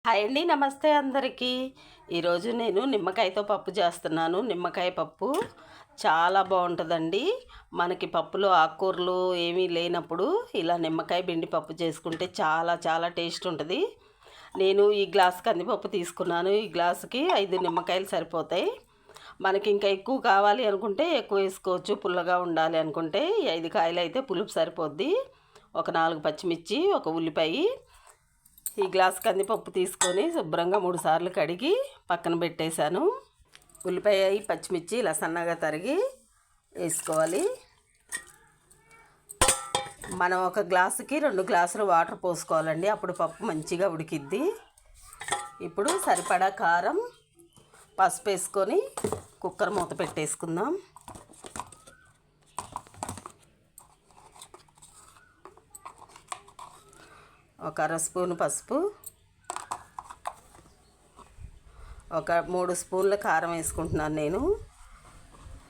Hi అండి, నమస్తే అందరికీ. ఈరోజు నేను నిమ్మకాయతో పప్పు చేస్తున్నాను. నిమ్మకాయ పప్పు చాలా బాగుంటుందండి. మనకి పప్పులో ఆకుకూరలు ఏమీ లేనప్పుడు ఇలా నిమ్మకాయ పిండి పప్పు చేసుకుంటే చాలా చాలా టేస్ట్ ఉంటుంది. నేను ఈ గ్లాస్ కందిపప్పు తీసుకున్నాను. ఈ గ్లాసుకి 5 నిమ్మకాయలు సరిపోతాయి. మనకి ఇంకా ఎక్కువ కావాలి అనుకుంటే ఎక్కువ వేసుకోవచ్చు. పుల్లగా ఉండాలి అనుకుంటే 5 కాయలు అయితే పులుపు సరిపోద్ది. ఒక 4 పచ్చిమిర్చి, ఒక ఉల్లిపాయ. ఈ గ్లాస్ కందిపప్పు తీసుకొని శుభ్రంగా 3 సార్లు కడిగి పక్కన పెట్టేశాను. ఉల్లిపాయ, పచ్చిమిర్చి ఇలా సన్నగా తరిగి వేసుకోవాలి. మనం ఒక గ్లాసుకి 2 గ్లాసులు వాటర్ పోసుకోవాలండి. అప్పుడు పప్పు మంచిగా ఉడికిద్ది. ఇప్పుడు సరిపడా కారం, పసుపు వేసుకొని కుక్కర్ మూత పెట్టేసుకుందాం. ఒక 1/2 స్పూను పసుపు, ఒక 3 స్పూన్ల కారం వేసుకుంటున్నాను.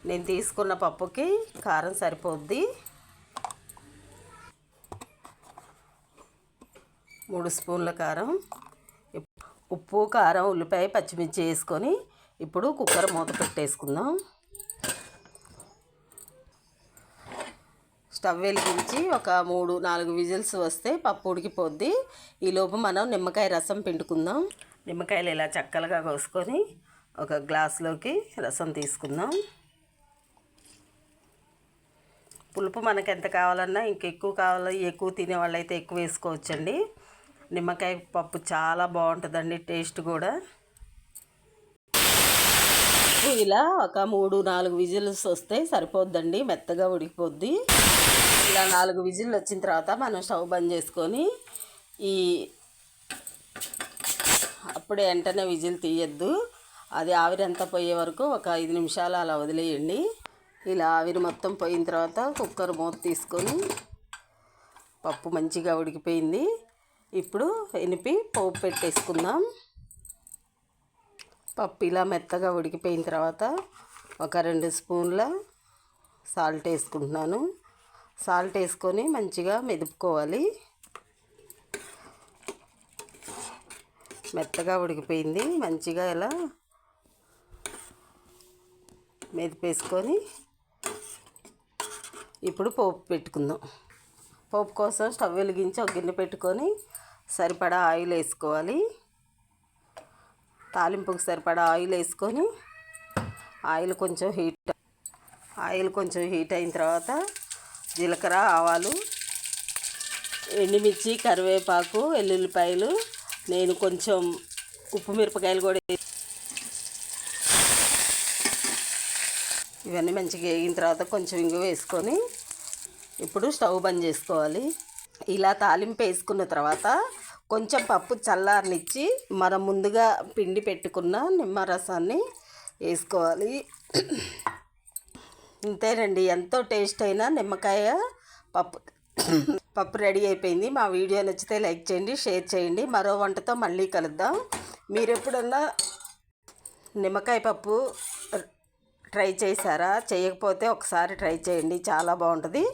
నేను తీసుకున్న పప్పుకి కారం సరిపోద్ది. 3 స్పూన్ల కారం, ఉప్పు, కారం, ఉల్లిపాయ, పచ్చిమిర్చి వేసుకొని ఇప్పుడు కుక్కర్ మూత పెట్టేసుకుందాం. స్టవ్ వెలిగించి ఒక 3-4 విజిల్స్ వస్తే పప్పు ఉడికిపోద్ది. ఈలోపు మనం నిమ్మకాయ రసం పిండుకుందాం. నిమ్మకాయలు ఇలా చక్కలుగా కోసుకొని ఒక గ్లాసులోకి రసం తీసుకుందాం. పులుపు మనకు ఎంత కావాలన్నా, ఇంకెక్కువ కావాలి, ఎక్కువ తినే వాళ్ళైతే ఎక్కువ వేసుకోవచ్చండి. నిమ్మకాయ పప్పు చాలా బాగుంటుందండి, టేస్ట్ కూడా. ఇలా ఒక 3-4 విజిల్స్ వస్తే సరిపోద్దండి, మెత్తగా ఉడికిపోద్ది. ఇలా 4 విజిల్లు వచ్చిన తర్వాత మనం స్టవ్ బంద్ చేసుకొని అప్పుడే వెంటనే విజిల్ తీయద్దు. అది ఆవిరంతా పోయే వరకు ఒక 5 నిమిషాలు అలా వదిలేయండి. ఇలా ఆవిరి మొత్తం పోయిన తర్వాత కుక్కర్ మూత తీసుకొని పప్పు మంచిగా ఉడికిపోయింది. ఇప్పుడు ఎనిపి పోపు పెట్టేసుకుందాం. పప్పు ఇలా మెత్తగా ఉడికిపోయిన తర్వాత ఒక 2 స్పూన్ల సాల్ట్ వేసుకుంటున్నాను. సాల్ట్ వేసుకొని మంచిగా మెదుపుకోవాలి. మెత్తగా ఉడికిపోయింది. మంచిగా ఇలా మెదిపేసుకొని ఇప్పుడు పోపు పెట్టుకుందాం. పోపు కోసం స్టవ్ వెలిగించి ఒక గిన్నె పెట్టుకొని సరిపడా ఆయిల్ వేసుకోవాలి. తాలింపుకి సరిపడా ఆయిల్ వేసుకొని ఆయిల్ కొంచెం హీట్ అయిన తర్వాత జీలకర్ర, ఆవాలు, ఎండుమిర్చి, కరివేపాకు, వెల్లుల్లిపాయలు, నేను కొంచెం ఉప్పు మిరపకాయలు కూడా ఇవన్నీ మంచిగా వేగిన తర్వాత కొంచెం ఇంగువ వేసుకొని ఇప్పుడు స్టవ్ బంద్ చేసుకోవాలి. ఇలా తాలింపు వేసుకున్న తర్వాత కొంచెం పప్పు చల్లారనిచ్చి మనం ముందుగా పిండి పెట్టుకున్న నిమ్మరసాన్ని వేసుకోవాలి. ఇంతేనండి, ఎంతో టేస్ట్ అయిన నిమ్మకాయ పప్పు రెడీ అయిపోయింది. మా వీడియో నచ్చితే లైక్ చేయండి, షేర్ చేయండి. మరో వంటతో మళ్ళీ కలుద్దాం. మీరు ఎప్పుడన్నా నిమ్మకాయ పప్పు ట్రై చేశారా? చేయకపోతే ఒకసారి ట్రై చేయండి, చాలా బాగుంటుంది.